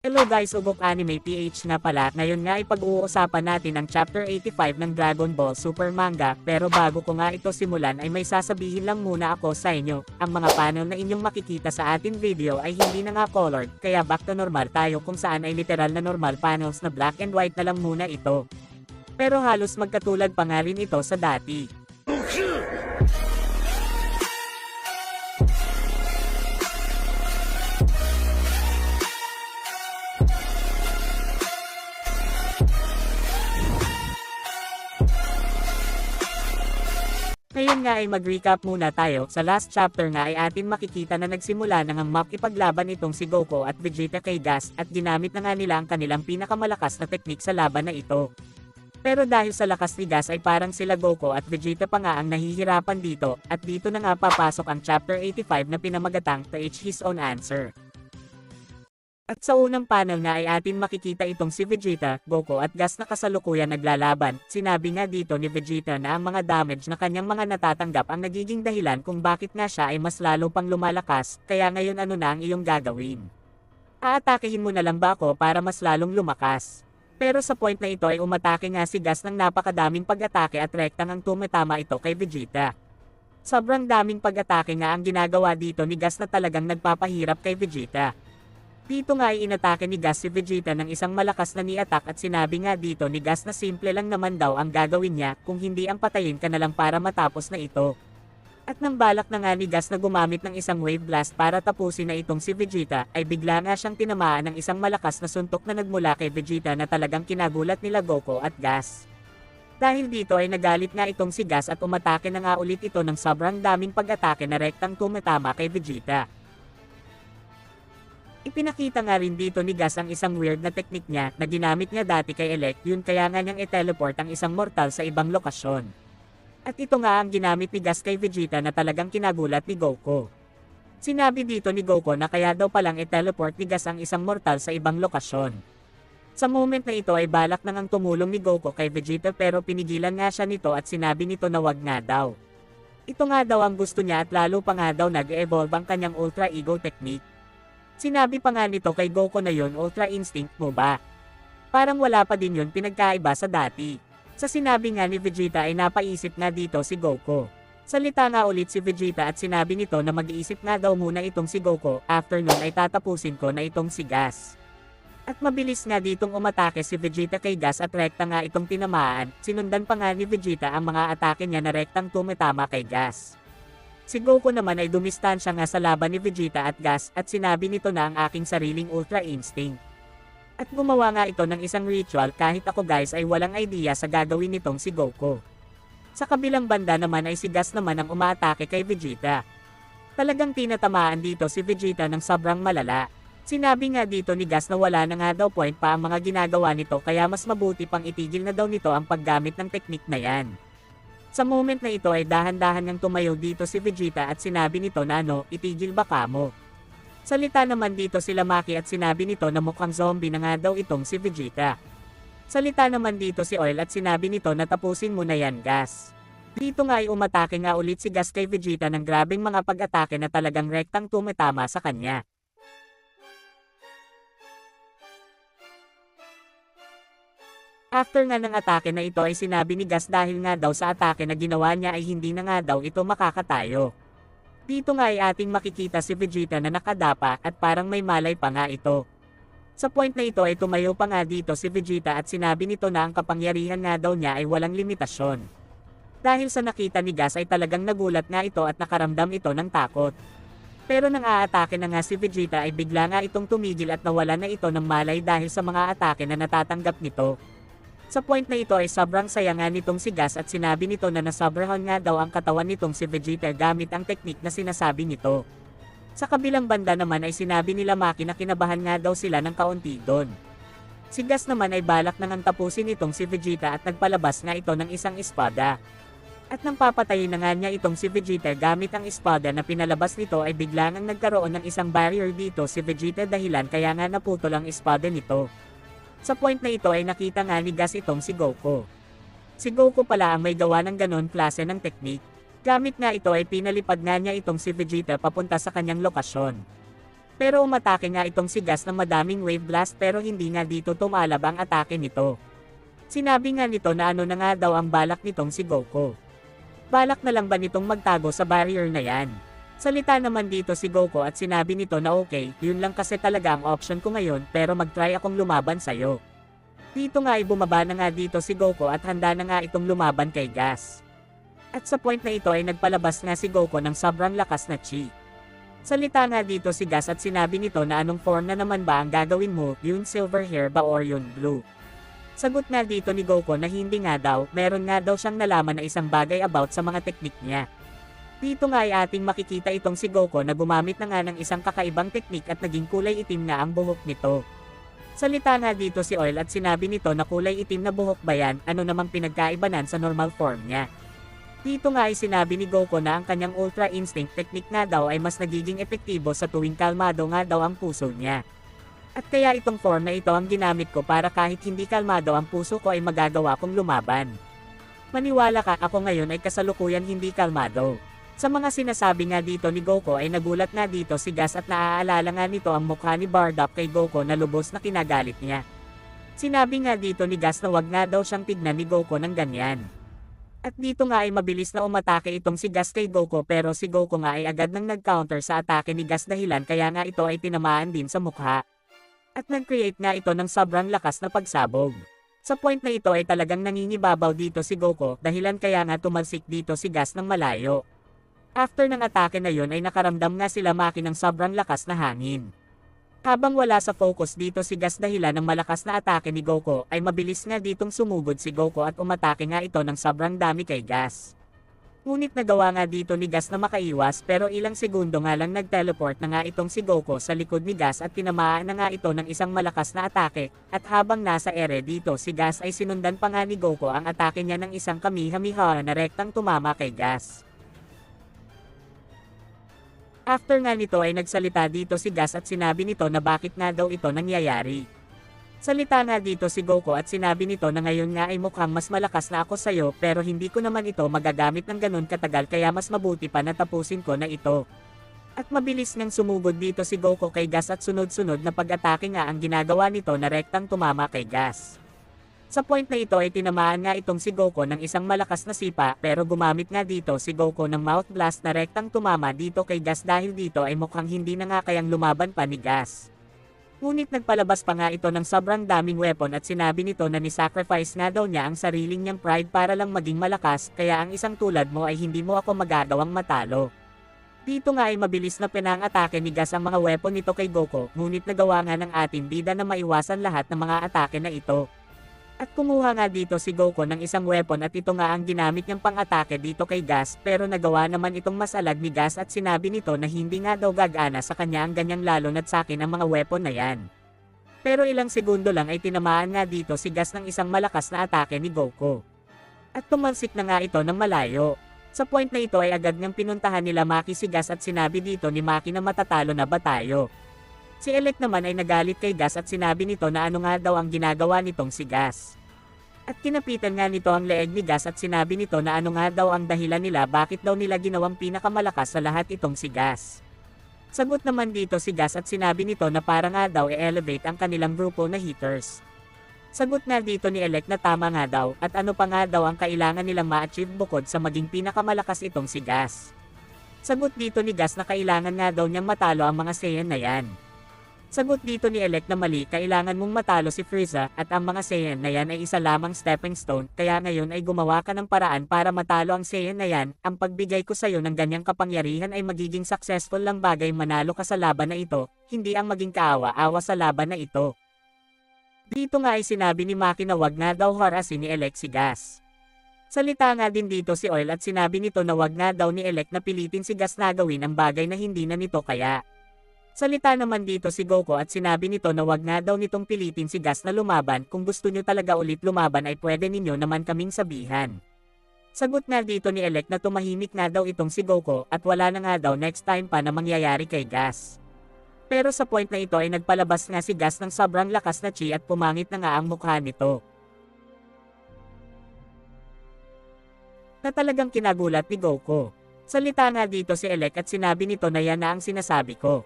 Hello guys, Ugok Anime PH nga pala. Ngayon nga ipag-uusapan natin ang Chapter 85 ng Dragon Ball Super Manga. Pero bago ko nga ito simulan ay may sasabihin lang muna ako sa inyo. Ang mga panel na inyong makikita sa ating video ay hindi na nga colored, kaya back to normal tayo kung saan ay literal na normal panels na black and white na lang muna ito. Pero halos magkatulad pa nga rin ito sa dati. Ngayon nga ay mag-recap muna tayo. Sa last chapter nga ay atin makikita na nagsimula na ngang makipaglaban itong si Goku at Vegeta kay Gas at ginamit na nga nila ang kanilang pinakamalakas na teknik sa laban na ito. Pero dahil sa lakas ni Gas ay parang sila Goku at Vegeta pa nga ang nahihirapan dito at dito na nga papasok ang chapter 85 na pinamagatang To Each His Own Answer. At sa unang panel nga ay atin makikita itong si Vegeta, Goku at Gas na kasalukuyan naglalaban. Sinabi nga dito ni Vegeta na ang mga damage na kanyang mga natatanggap ang nagiging dahilan kung bakit nga siya ay mas lalo pang lumalakas, kaya ngayon ano na ang iyong gagawin? Aatakehin mo na lang ba ako para mas lalong lumakas? Pero sa point na ito ay umatake nga si Gas ng napakadaming pag-atake at rektang ang tumatama ito kay Vegeta. Sobrang daming pag-atake nga ang ginagawa dito ni Gas na talagang nagpapahirap kay Vegeta. Dito nga ay inatake ni Gas si Vegeta ng isang malakas na ni-attack at sinabi nga dito ni Gas na simple lang naman daw ang gagawin niya kung hindi ang patayin ka na lang para matapos na ito. At nang balak na nga ni Gas na gumamit ng isang wave blast para tapusin na itong si Vegeta, ay bigla nga siyang tinamaan ng isang malakas na suntok na nagmula kay Vegeta na talagang kinagulat nila Goku at Gas. Dahil dito ay nagalit nga itong si Gas at umatake na nga ulit ito ng sobrang daming pag-atake na rektang tumatama kay Vegeta. Ipinakita nga rin dito ni Gas ang isang weird na teknik niya na ginamit niya dati kay Elect, yun kaya nga niyang i-teleport ang isang mortal sa ibang lokasyon. At ito nga ang ginamit ni Gas kay Vegeta na talagang kinagulat ni Goku. Sinabi dito ni Goku na kaya daw palang i-teleport ni Gas ang isang mortal sa ibang lokasyon. Sa moment na ito ay balak na ngang tumulong ni Goku kay Vegeta pero pinigilan nga siya nito at sinabi nito na wag nga daw. Ito nga daw ang gusto niya at lalo pa nga daw nag-evolve ang kanyang Ultra Ego Technique. Sinabi pa nga nito kay Goku na yon, Ultra Instinct mo ba? Parang wala pa din yun pinagkaiba sa dati. Sa sinabi nga ni Vegeta ay napaisip nga dito si Goku. Salita nga ulit si Vegeta at sinabi nito na mag-iisip nga daw muna itong si Goku, after nun ay tatapusin ko na itong si Gas. At mabilis nga ditong umatake si Vegeta kay Gas at rekta nga itong tinamaan, sinundan pa nga ni Vegeta ang mga atake niya na rektang tumatama kay Gas. Si Goku naman ay dumistansya nga sa laban ni Vegeta at Gas at sinabi nito na ang aking sariling Ultra Instinct. At gumawa nga ito ng isang ritual kahit ako guys ay walang idea sa gagawin nitong si Goku. Sa kabilang banda naman ay si Gas naman ang umaatake kay Vegeta. Talagang tinatamaan dito si Vegeta ng sobrang malala. Sinabi nga dito ni Gas na wala na nga daw point pa ang mga ginagawa nito kaya mas mabuti pang itigil na daw nito ang paggamit ng teknik na yan. Sa moment na ito ay dahan-dahan ngang tumayo dito si Vegeta at sinabi nito na itigil ba kamo? Salita naman dito sila Maki at sinabi nito na mukhang zombie na nga daw itong si Vegeta. Salita naman dito si Oil at sinabi nito na tapusin mo na yan Gas. Dito nga ay umatake nga ulit si Gas kay Vegeta ng grabing mga pag-atake na talagang rektang tumatama sa kanya. After nga ng atake na ito ay sinabi ni Gas dahil nga daw sa atake na ginawa niya ay hindi na nga daw ito makakatayo. Dito nga ay ating makikita si Vegeta na nakadapa at parang may malay pa nga ito. Sa point na ito ay tumayo pa nga dito si Vegeta at sinabi nito na ang kapangyarihan nga daw niya ay walang limitasyon. Dahil sa nakita ni Gas ay talagang nagulat nga ito at nakaramdam ito ng takot. Pero nang aatake na nga si Vegeta ay bigla nga itong tumigil at nawala na ito ng malay dahil sa mga atake na natatanggap nito. Sa point na ito ay sobrang saya nga nitong si Gas at sinabi nito na nasobrahan nga daw ang katawan nitong si Vegeta gamit ang teknik na sinasabi nito. Sa kabilang banda naman ay sinabi nila Maki na kinabahan nga daw sila ng kaunti doon. Si Gas naman ay balak na ngang tapusin itong si Vegeta at nagpalabas nga ito ng isang espada. At nang papatayin na nga niya itong si Vegeta gamit ang espada na pinalabas nito ay bigla ngang nagkaroon ng isang barrier dito si Vegeta dahilan kaya nga naputol ang espada nito. Sa point na ito ay nakita nga ni Gas itong si Goku. Si Goku pala ang may gawa ng ganon klase ng teknik. Gamit nga ito ay pinalipad nga niya itong si Vegeta papunta sa kanyang lokasyon. Pero umatake nga itong si Gas ng madaming wave blast pero hindi nga dito tumalab ang atake nito. Sinabi nga nito na ano na nga daw ang balak nitong si Goku. Balak na lang ba nitong magtago sa barrier na yan? Salita naman dito si Goku at sinabi nito na okay, yun lang kasi talaga ang option ko ngayon pero mag-try akong lumaban sa'yo. Dito nga ay bumaba na nga dito si Goku at handa na nga itong lumaban kay Gas. At sa point na ito ay nagpalabas nga si Goku ng sobrang lakas na chi. Salita nga dito si Gas at sinabi nito na anong form na naman ba ang gagawin mo, yung silver hair ba or yung blue? Sagot nga dito ni Goku na hindi nga daw, meron nga daw siyang nalaman na isang bagay about sa mga teknik niya. Dito nga ay ating makikita itong si Goku na gumamit na nga ng isang kakaibang teknik at naging kulay itim na ang buhok nito. Salita nga dito si Oil at sinabi nito na kulay itim na buhok ba yan, ano namang pinagkaibanan sa normal form niya. Dito nga ay sinabi ni Goku na ang kanyang Ultra Instinct technique nga daw ay mas nagiging epektibo sa tuwing kalmado nga daw ang puso niya. At kaya itong form na ito ang ginamit ko para kahit hindi kalmado ang puso ko ay magagawa kong lumaban. Maniwala ka, ako ngayon ay kasalukuyan hindi kalmado. Sa mga sinasabi nga dito ni Goku ay nagulat nga dito si Gas at naaalala nga nito ang mukha ni Bardock kay Goku na lubos na kinagalit niya. Sinabi nga dito ni Gas na wag nga daw siyang tignan ni Goku ng ganyan. At dito nga ay mabilis na umatake itong si Gas kay Goku pero si Goku nga ay agad nang nag-counter sa atake ni Gas dahilan kaya nga ito ay tinamaan din sa mukha. At nag-create nga ito ng sobrang lakas na pagsabog. Sa point na ito ay talagang nangingibabaw dito si Goku dahilan kaya nga tumalsik dito si Gas ng malayo. After ng atake na yon ay nakaramdam nga sila Maki ng sobrang lakas na hangin. Habang wala sa focus dito si Gas dahilan ng malakas na atake ni Goku ay mabilis nga ditong sumugod si Goku at umatake nga ito ng sobrang dami kay Gas. Ngunit nagawa nga dito ni Gas na makaiwas pero ilang segundo nga lang nag-teleport na nga itong si Goku sa likod ni Gas at tinamaan na nga ito ng isang malakas na atake at habang nasa ere dito si Gas ay sinundan pa nga ni Goku ang atake niya ng isang Kamehameha na rektang tumama kay Gas. After nga nito ay nagsalita dito si Gas at sinabi nito na bakit nga daw ito nangyayari. Salita nga dito si Goku at sinabi nito na ngayon nga ay mukhang mas malakas na ako sa'yo pero hindi ko naman ito magagamit ng ganun katagal kaya mas mabuti pa na tapusin ko na ito. At mabilis ngang sumugod dito si Goku kay Gas at sunod-sunod na pag-atake nga ang ginagawa nito na rektang tumama kay Gas. Sa point na ito ay tinamaan nga itong si Goku ng isang malakas na sipa pero gumamit nga dito si Goku ng Mouth Blast na rektang tumama dito kay Gas dahil dito ay mukhang hindi na nga kayang lumaban pa ni Gas. Ngunit nagpalabas pa nga ito ng sobrang daming weapon at sinabi nito na ni-sacrifice nga daw niya ang sariling niyang pride para lang maging malakas kaya ang isang tulad mo ay hindi mo ako magagawang matalo. Dito nga ay mabilis na pinang-atake ni Gas ang mga weapon nito kay Goku ngunit nagawa nga ng ating bida na maiwasan lahat ng mga atake na ito. At kumuha nga dito si Goku ng isang weapon at ito nga ang ginamit niyang pang-atake dito kay Gas pero nagawa naman itong masalag ni Gas at sinabi nito na hindi nga daw gagana sa kanya ang ganyang lalo na't sa akin ang mga weapon na yan. Pero ilang segundo lang ay tinamaan nga dito si Gas ng isang malakas na atake ni Goku. At tumalsik na nga ito ng malayo. Sa point na ito ay agad niyang pinuntahan nila Maki si Gas at sinabi dito ni Maki na matatalo na ba tayo. Si Elec naman ay nagalit kay Gas at sinabi nito na ano nga daw ang ginagawa nitong si Gas. At kinapitan nga nito ang leeg ni Gas at sinabi nito na ano nga daw ang dahilan nila bakit daw nila ginawang pinakamalakas sa lahat itong si Gas. Sagot naman dito si Gas at sinabi nito na para nga daw i-elevate ang kanilang grupo na hitters. Sagot nga dito ni Elec na tama nga daw at ano pa nga daw ang kailangan nilang ma-achieve bukod sa maging pinakamalakas itong si Gas. Sagot dito ni Gas na kailangan nga daw niyang matalo ang mga Saiyan na yan. Sagot dito ni Elec na mali, kailangan mong matalo si Frieza at ang mga Saiyan na yan ay isa lamang stepping stone kaya ngayon ay gumawa ka ng paraan para matalo ang Saiyan na yan. Ang pagbigay ko sa'yo ng ganyang kapangyarihan ay magiging successful lang bagay manalo ka sa laban na ito, hindi ang maging kaawa-awa sa laban na ito. Dito nga ay sinabi ni Maki na wag nga daw harasin ni Elec si Gas. Salita nga din dito si Oil at sinabi nito na wag nga daw ni Elec na pilitin si Gas na gawin ang bagay na hindi na nito kaya. Salita naman dito si Goku at sinabi nito na wag nga daw nitong pilitin si Gas na lumaban, kung gusto nyo talaga ulit lumaban ay pwede ninyo naman kaming sabihan. Sagot nga dito ni Elec na tumahimik nga daw itong si Goku at wala na nga daw next time pa na mangyayari kay Gas. Pero sa point na ito ay nagpalabas nga si Gas ng sobrang lakas na chi at pumangit na nga ang mukha nito. Na talagang kinagulat ni Goku. Salita nga dito si Elec at sinabi nito na yan na ang sinasabi ko.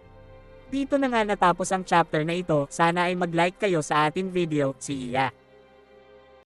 Dito na nga natapos ang chapter na ito, sana ay mag-like kayo sa ating video, see ya!